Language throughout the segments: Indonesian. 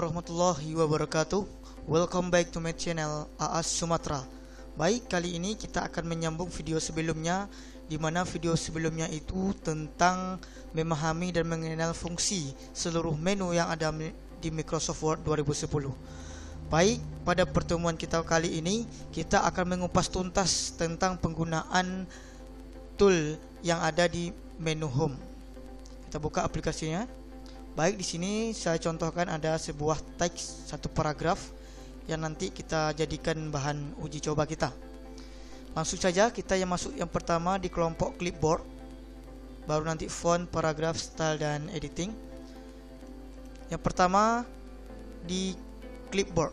warahmatullahi wabarakatuh. Welcome back to my channel AAS Sumatra. Baik, kali ini kita akan menyambung video sebelumnya, di mana video sebelumnya itu tentang memahami dan mengenal fungsi seluruh menu yang ada di Microsoft Word 2010. Baik, pada pertemuan kita kali ini kita akan mengupas tuntas tentang penggunaan tool yang ada di menu Home. Kita buka aplikasinya. Baik, di sini saya contohkan ada sebuah teks, satu paragraf yang nanti kita jadikan bahan uji coba kita. Langsung saja kita yang masuk yang pertama di kelompok clipboard, baru nanti font, paragraf, style, dan editing. Yang pertama di clipboard.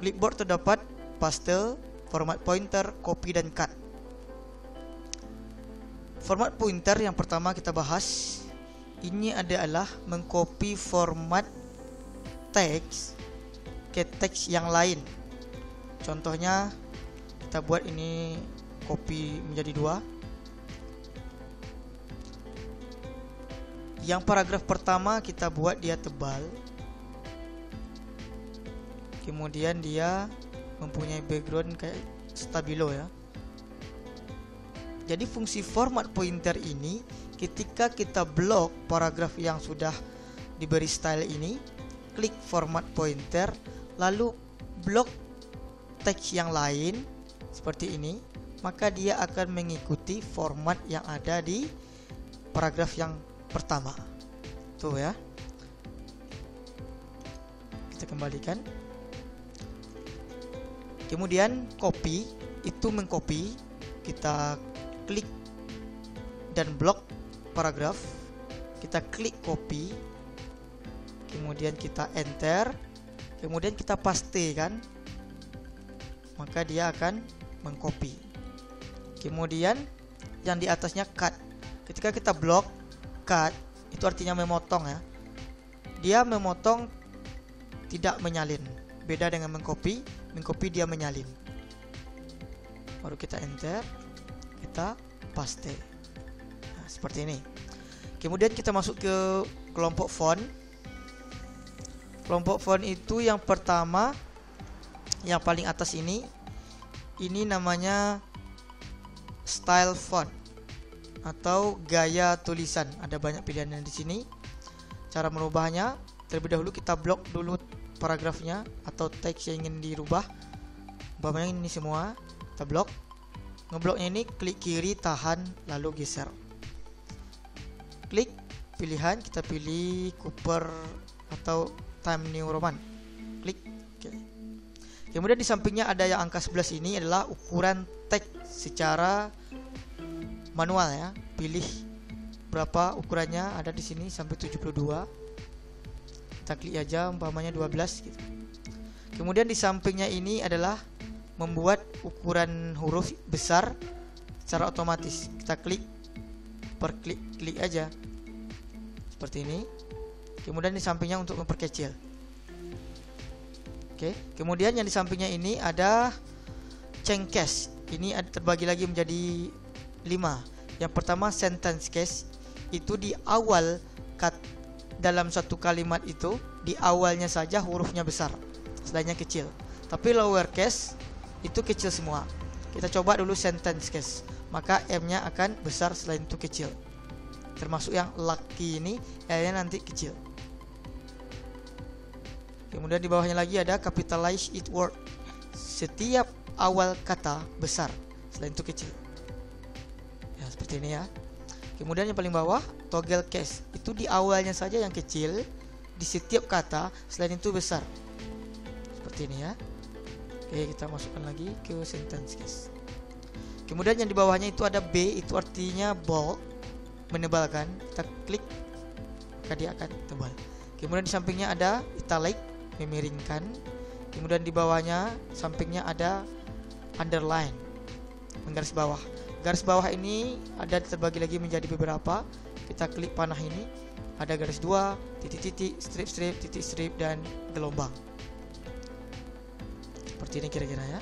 Clipboard terdapat paste, format pointer, copy, dan cut. Format pointer yang pertama kita bahas. Ini adalah mengcopy format teks ke teks yang lain. Contohnya kita buat ini copy menjadi 2. Yang paragraf pertama kita buat dia tebal, kemudian dia mempunyai background kayak stabilo ya. Jadi fungsi format pointer ini, ketika kita blok paragraf yang sudah diberi style ini, klik format pointer, lalu blok teks yang lain seperti ini, maka dia akan mengikuti format yang ada di paragraf yang pertama. Tuh ya. Kita kembalikan. Kemudian copy, itu mengcopy. Kita klik dan blok paragraf, kita klik copy, kemudian kita enter, kemudian kita pastekan, maka dia akan mengcopy. Kemudian yang di atasnya cut. Ketika kita blok cut, itu artinya memotong ya. Dia memotong, tidak menyalin. Beda dengan mengcopy, mengcopy dia menyalin. Baru kita enter, kita paste. Nah, seperti ini. Kemudian kita masuk ke kelompok font. Kelompok font itu yang pertama, yang paling atas ini namanya style font atau gaya tulisan. Ada banyak pilihan di sini. Cara merubahnya, terlebih dahulu kita blok dulu paragrafnya atau teks yang ingin dirubah. Umpamanya ini semua, kita blok. Ngebloknya ini klik kiri, tahan, lalu geser. Klik pilihan, kita pilih Cooper atau Time New Roman. Klik. Okay. Kemudian di sampingnya ada yang angka 11 ini adalah ukuran teks secara manual ya. Pilih berapa ukurannya, ada di sini sampai 72. Kita klik aja umpamanya 12 gitu. Kemudian di sampingnya ini adalah membuat ukuran huruf besar secara otomatis. Kita klik per klik aja seperti ini. Kemudian di sampingnya untuk memperkecil. Oke. Kemudian yang di sampingnya ini ada change case. Ini terbagi lagi menjadi 5. Yang pertama sentence case, itu di awal dalam satu kalimat itu, di awalnya saja hurufnya besar, selainnya kecil. Tapi lower case itu kecil semua. Kita coba dulu sentence case, maka M-nya akan besar, selain itu kecil. Termasuk yang lucky ini, L-nya nanti kecil. Kemudian di bawahnya lagi ada capitalize each word. Setiap awal kata besar, selain itu kecil. Ya, seperti ini ya. Kemudian yang paling bawah toggle case, itu di awalnya saja yang kecil, di setiap kata, selain itu besar. Seperti ini ya. Oke, kita masukkan lagi ke sentence case. Kemudian yang di bawahnya itu ada B, itu artinya bold, menebalkan. Kita klik, maka dia akan tebal. Kemudian di sampingnya ada italic, memiringkan. Kemudian di bawahnya, sampingnya ada underline, menggaris bawah. Garis bawah ini ada terbagi lagi menjadi beberapa. Kita klik panah ini, ada garis 2, titik-titik, strip-strip, titik strip, dan gelombang. Seperti ini kira-kira ya.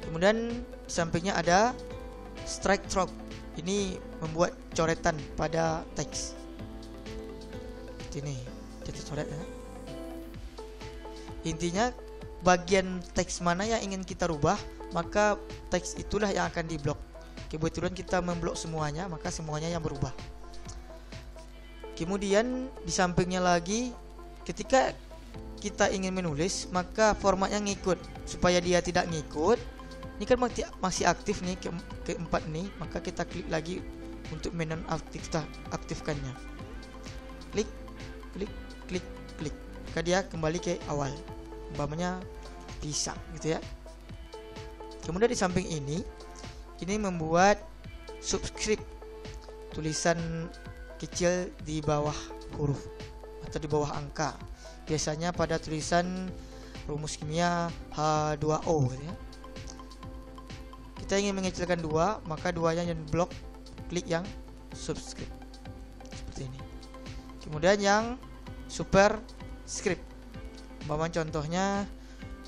Kemudian di sampingnya ada strike through. Ini membuat coretan pada teks. Seperti ini, titik coret ya. Intinya bagian teks mana yang ingin kita rubah, maka teks itulah yang akan diblok. Kebetulan kita memblok semuanya, maka semuanya yang berubah. Kemudian di sampingnya lagi, ketika kita ingin menulis, maka formatnya ngikut. Supaya dia tidak ngikut, ini kan masih aktif nih, keempat nih, maka kita klik lagi untuk menonaktifkannya. Klik, klik, klik, klik, maka dia kembali ke awal. Umpamanya bisa gitu ya. Kemudian di samping ini membuat subscript, tulisan kecil di bawah huruf atau di bawah angka. Biasanya pada tulisan rumus kimia H2O gitu ya. Kita ingin mengecilkan 2, maka 2-nya yang blok, klik yang subscript seperti ini. Kemudian yang superscript, contohnya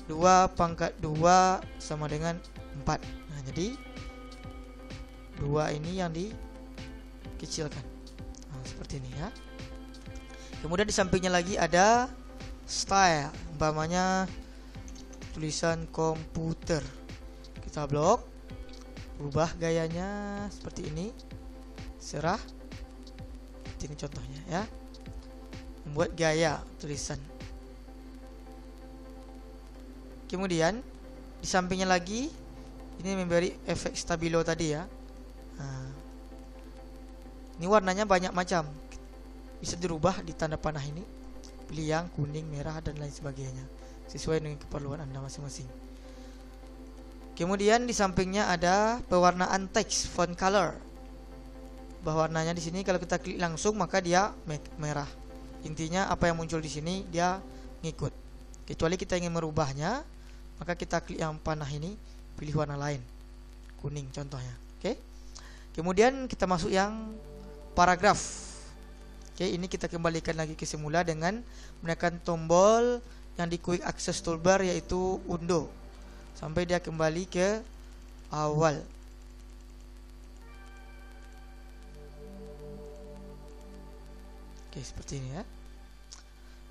2 pangkat 2 sama dengan 4. Nah, jadi 2 ini yang dikecilkan. Nah, seperti ini ya. Kemudian di sampingnya lagi ada style, umpamanya tulisan komputer. Kita blok, rubah gayanya seperti ini, serah. Ini contohnya ya. Membuat gaya tulisan. Kemudian di sampingnya lagi ini memberi efek stabilo tadi ya. Nah, ini warnanya banyak macam, bisa dirubah di tanda panah ini, pilih yang kuning, merah dan lain sebagainya sesuai dengan keperluan Anda masing-masing. Kemudian di sampingnya ada pewarnaan teks, font color. Warnanya di sini kalau kita klik langsung maka dia merah. Intinya apa yang muncul di sini dia ngikut. Kecuali kita ingin merubahnya, maka kita klik yang panah ini, pilih warna lain, kuning contohnya. Oke. Kemudian kita masuk yang paragraf. Oke, ini kita kembalikan lagi ke semula dengan menekan tombol yang di quick access toolbar, yaitu undo, sampai dia kembali ke awal. Oke, seperti ini ya.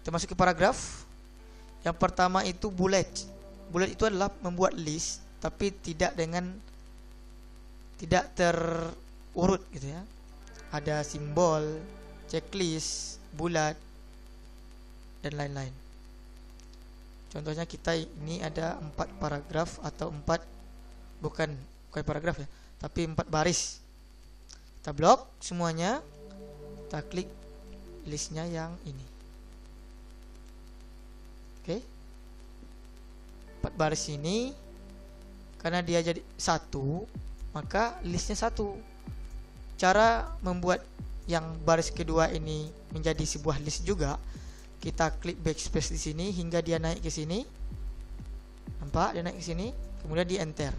Kita masuk ke paragraf. Yang pertama itu bullet. Bullet itu adalah membuat list, tapi tidak terurut gitu ya. Ada simbol, checklist, bulat dan lain-lain. Contohnya kita ini ada 4 paragraf atau 4 bukan paragraf ya, tapi 4 baris. Kita blok semuanya. Kita klik listnya yang ini. Oke. 4 baris ini karena dia jadi 1, maka listnya 1. Cara membuat yang baris kedua ini menjadi sebuah list juga, kita klik backspace di sini hingga dia naik ke sini. Nampak dia naik ke sini, kemudian di enter,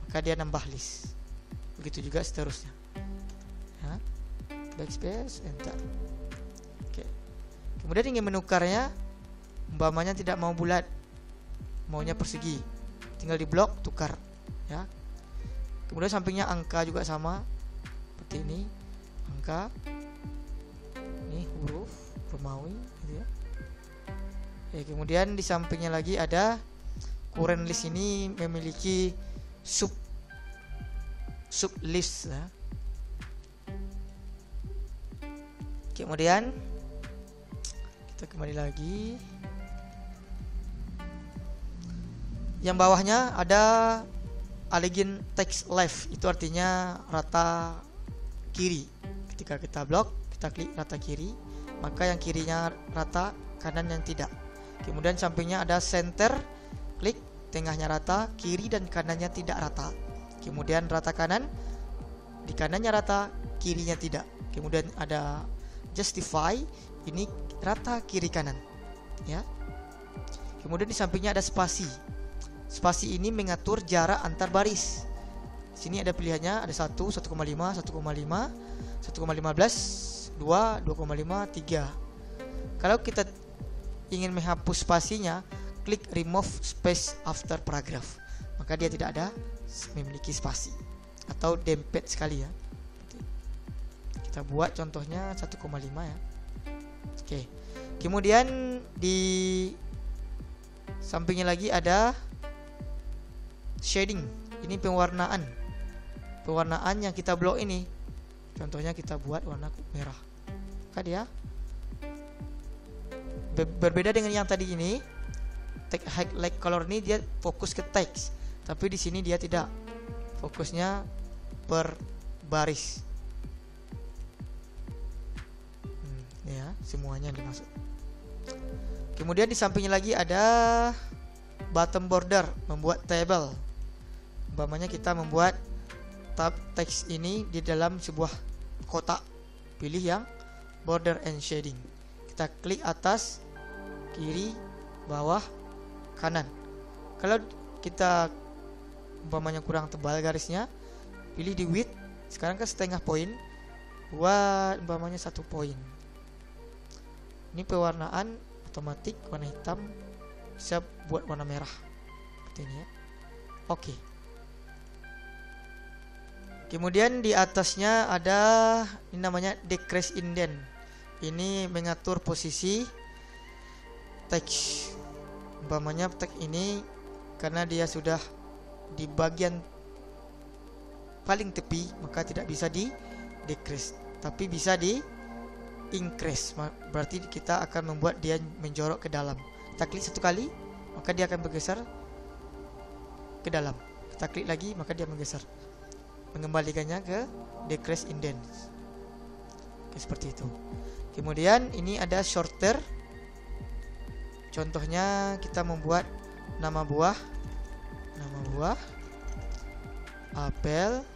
maka dia nambah list. Begitu juga seterusnya ya. Backspace, enter. Oke. Kemudian ingin menukarnya, umpamanya tidak mau bulat, maunya persegi, tinggal di blok tukar ya. Kemudian sampingnya angka juga sama seperti ini, angka ini huruf Romawi gitu ya. Oke, kemudian di sampingnya lagi ada current list. Ini memiliki sub list ya. Kemudian kita kembali lagi. Yang bawahnya ada align text left, itu artinya rata kiri. Ketika kita blok, kita klik rata kiri, maka yang kirinya rata, kanan yang tidak. Kemudian sampingnya ada center, klik, tengahnya rata, kiri dan kanannya tidak rata. Kemudian rata kanan, di kanannya rata, kirinya tidak. Kemudian ada justify, ini rata kiri kanan ya. Kemudian di sampingnya ada spasi. Spasi ini mengatur jarak antar baris. Sini ada pilihannya, ada 1, 1,5, 1,5, 1,15, 2, 2,5, 3. Kalau kita ingin menghapus spasinya, klik remove space after paragraph, maka dia tidak ada memiliki spasi atau dempet sekali ya. Kita buat contohnya 1,5 ya. Oke. Kemudian di Sampingnya lagi ada shading. Ini pewarnaan yang kita blok ini. Contohnya kita buat warna merah. Maka dia berbeda dengan yang tadi ini. Highlight color ini dia fokus ke teks, tapi di sini dia tidak, fokusnya per baris. Ya, semuanya dimasuk. Kemudian di sampingnya lagi ada bottom border, membuat table. Umpamanya kita membuat tab teks ini di dalam sebuah kotak. Pilih yang border and shading. Kita klik atas, kiri, bawah, kanan. Kalau kita umpamanya kurang tebal garisnya, pilih di width. Sekarang kan setengah poin, buat umpamanya 1 poin. Ini pewarnaan otomatis, warna hitam bisa buat warna merah seperti ini ya. Oke. Kemudian di atasnya ada ini namanya decrease indent. Ini mengatur posisi teks. Umpamanya teks ini karena dia sudah di bagian paling tepi, maka tidak bisa di decrease, tapi bisa di increase. Berarti kita akan membuat dia menjorok ke dalam. Kita klik 1 kali, maka dia akan bergeser ke dalam. Kita klik lagi, maka dia menggeser, mengembalikannya ke decrease indent. Oke, seperti itu. Kemudian ini ada shorter. Contohnya kita membuat nama buah apel,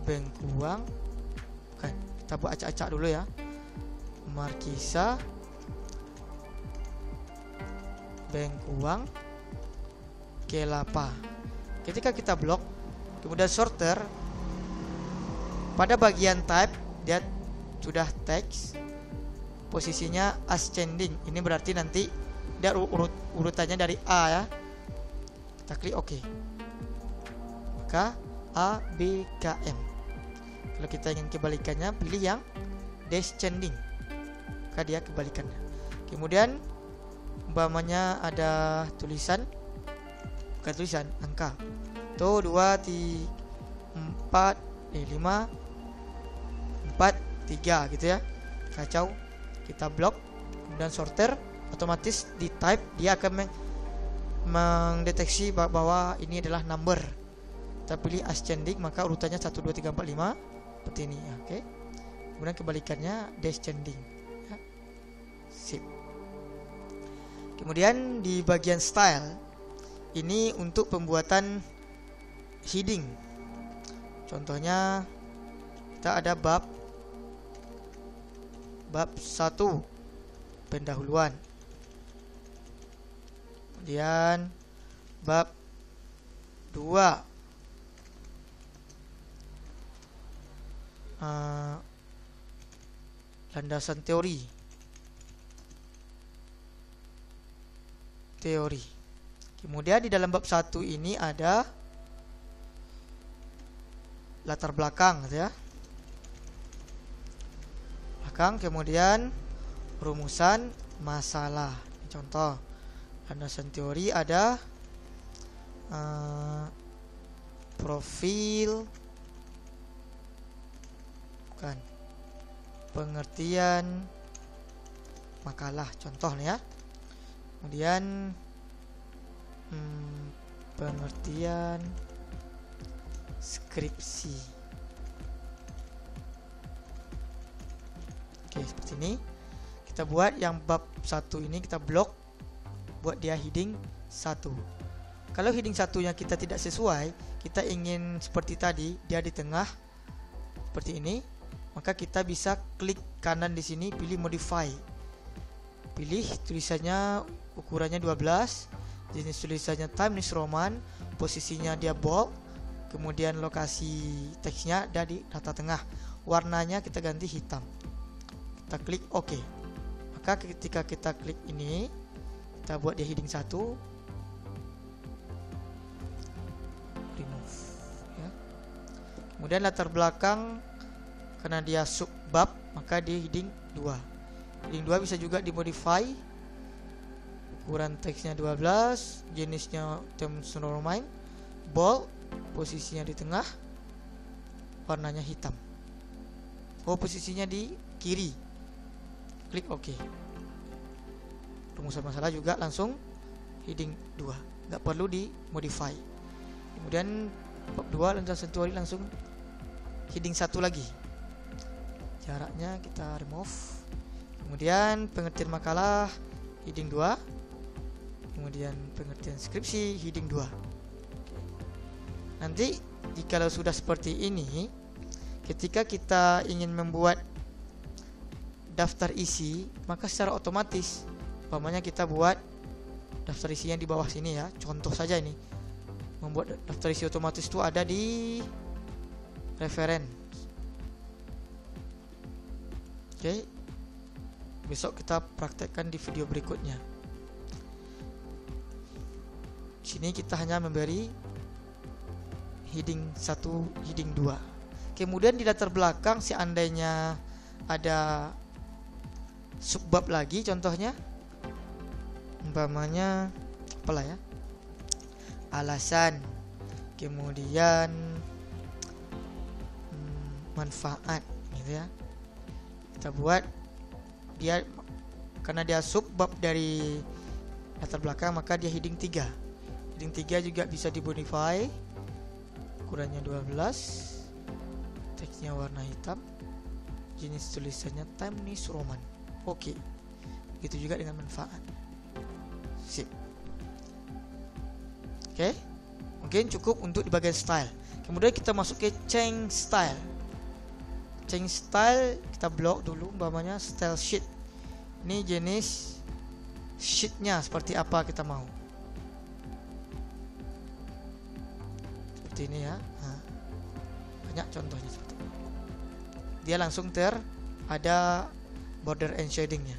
bengkuang. Oke, kita buat acak-acak dulu ya. Markisa, bengkuang, kelapa. Ketika kita blok, kemudian shorter, pada bagian type dia sudah teks, posisinya ascending. Ini berarti nanti dia urutannya dari A ya. Kita klik OK. Maka A, B, K, M. Kalau kita ingin kebalikannya, pilih yang descending, maka dia kebalikannya. Kemudian umpamanya ada tulisan, bukan tulisan, angka. Tuh 2, 4, 5, 4, 3 gitu ya. Kacau. Kita blok, kemudian shorter, otomatis di type dia akan mendeteksi bahwa ini adalah number. Kita pilih ascending, maka urutannya 1, 2, 3, 4, 5 seperti ini ya. Oke. Kemudian kebalikannya descending ya. Sip. Kemudian di bagian style, ini untuk pembuatan heading. Contohnya kita ada bab 1 pendahuluan, kemudian bab 2 landasan teori. Kemudian di dalam bab 1 ini ada latar belakang gitu ya. Kemudian rumusan masalah. Contoh landasan teori ada profil, bukan, pengertian makalah, contoh ya. Kemudian pengertian skripsi. Oke, seperti ini. Kita buat yang bab 1 ini, kita blok, buat dia heading 1. Kalau heading 1-nya kita tidak sesuai, kita ingin seperti tadi, dia di tengah seperti ini, maka kita bisa klik kanan di sini, pilih modify. Pilih tulisannya ukurannya 12, jenis tulisannya Times New Roman, posisinya dia bold, kemudian lokasi teksnya ada di data tengah, warnanya kita ganti hitam. Kita klik OK. Maka ketika kita klik ini, kita buat dia heading 1, remove ya. Kemudian latar belakang, karena dia subbab, maka dia heading 2. Heading 2 bisa juga dimodify. Ukuran teksnya 12, jenisnya terms normal, bold, posisinya di tengah, warnanya hitam. Oh, posisinya di kiri. Klik OK. Rumusan masalah juga langsung heading 2, nggak perlu dimodify. Kemudian bab 2 lancar sentuh langsung heading 1 lagi. Jaraknya kita remove. Kemudian pengertian makalah heading 2. Kemudian pengertian skripsi heading 2. Nanti jikalau sudah seperti ini, ketika kita ingin membuat daftar isi, maka secara otomatis umpamanya kita buat daftar isi yang di bawah sini ya. Contoh saja ini. Membuat daftar isi otomatis itu ada di referen. Oke. Besok kita praktekkan di video berikutnya. Sini kita hanya memberi heading 1, heading 2. Kemudian di latar belakang seandainya ada subbab lagi, contohnya umpamanya apalah ya, alasan, kemudian manfaat gitu ya. Kita buat dia karena dia subbab dari latar belakang, maka dia heading 3. Heading 3 juga bisa dimodify. Ukurannya 12, teksnya warna hitam, jenis tulisannya Times New Roman. Oke. Begitu juga dengan manfaat. Sip. Oke. Mungkin cukup untuk di bagian style. Kemudian kita masuk ke change style. Change style kita blok dulu umpamanya style sheet. Ini jenis sheetnya seperti apa kita mau. Seperti ini ya. Nah, banyak contohnya seperti ini. Dia langsung ada border and shadingnya.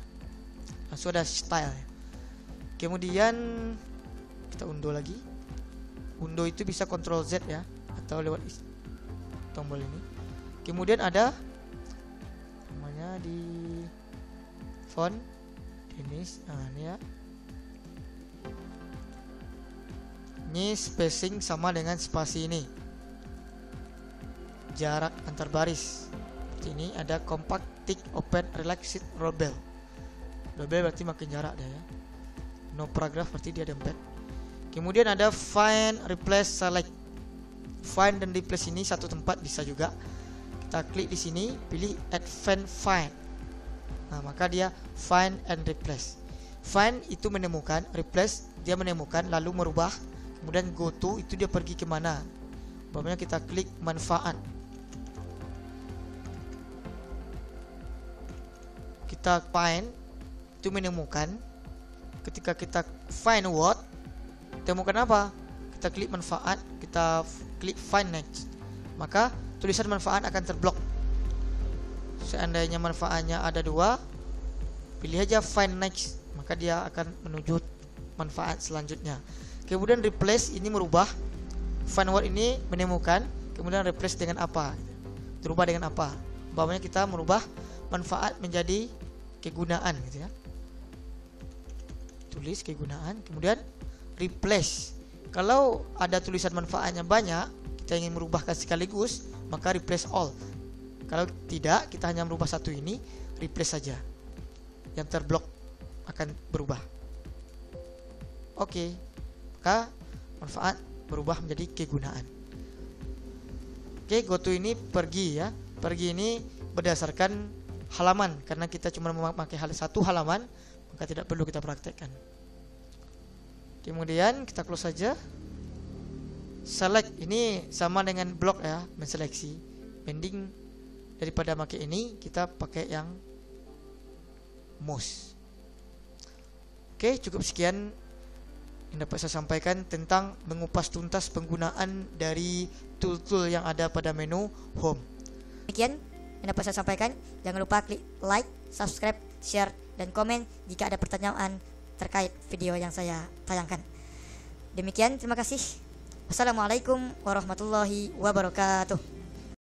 Langsung ada style. Kemudian kita undo lagi. Undo itu bisa Ctrl Z ya, atau lewat tombol ini. Kemudian ada namanya di font jenis, ini ya. Ini spacing sama dengan spasi ini. Jarak antar baris. Seperti ini ada compact, tick, open, relax, rebel. Rebel berarti makin jarak dia ya. No paragraph berarti dia dempet. Kemudian ada find, replace, select. Find dan replace ini satu tempat bisa juga. Kita klik di sini, pilih advanced find. Nah, maka dia find and replace. Find itu menemukan, replace dia menemukan lalu merubah. Kemudian go to itu dia pergi kemana. Umpamanya kita klik manfaat. Kita find itu menemukan. Ketika kita find word, temukan apa? Kita klik manfaat, kita klik find next. Maka tulisan manfaat akan terblok. Seandainya manfaatnya ada 2, pilih aja find next, maka dia akan menuju manfaat selanjutnya. Kemudian replace ini merubah. Find word ini menemukan, kemudian replace dengan apa? Dirubah dengan apa? Umpamanya kita merubah manfaat menjadi kegunaan gitu ya. Tulis kegunaan, kemudian replace. Kalau ada tulisan manfaatnya banyak, kita ingin merubahkan sekaligus, maka replace all. Kalau tidak, kita hanya merubah satu ini, replace saja. Yang terblok akan berubah. Oke. Maka manfaat berubah menjadi kegunaan. Oke, go to ini pergi ya. Pergi ini berdasarkan halaman, karena kita cuma memakai satu halaman, maka tidak perlu kita praktekkan. Kemudian kita close saja. Select ini sama dengan blok ya, menseleksi. Mending daripada pakai ini, kita pakai yang mouse. Oke, cukup sekian yang dapat saya sampaikan tentang mengupas tuntas penggunaan dari tool-tool yang ada pada menu home. Demikian yang dapat saya sampaikan. Jangan lupa klik like, subscribe, share, dan komen jika ada pertanyaan terkait video yang saya tayangkan. Demikian, terima kasih. Wassalamualaikum warahmatullahi wabarakatuh.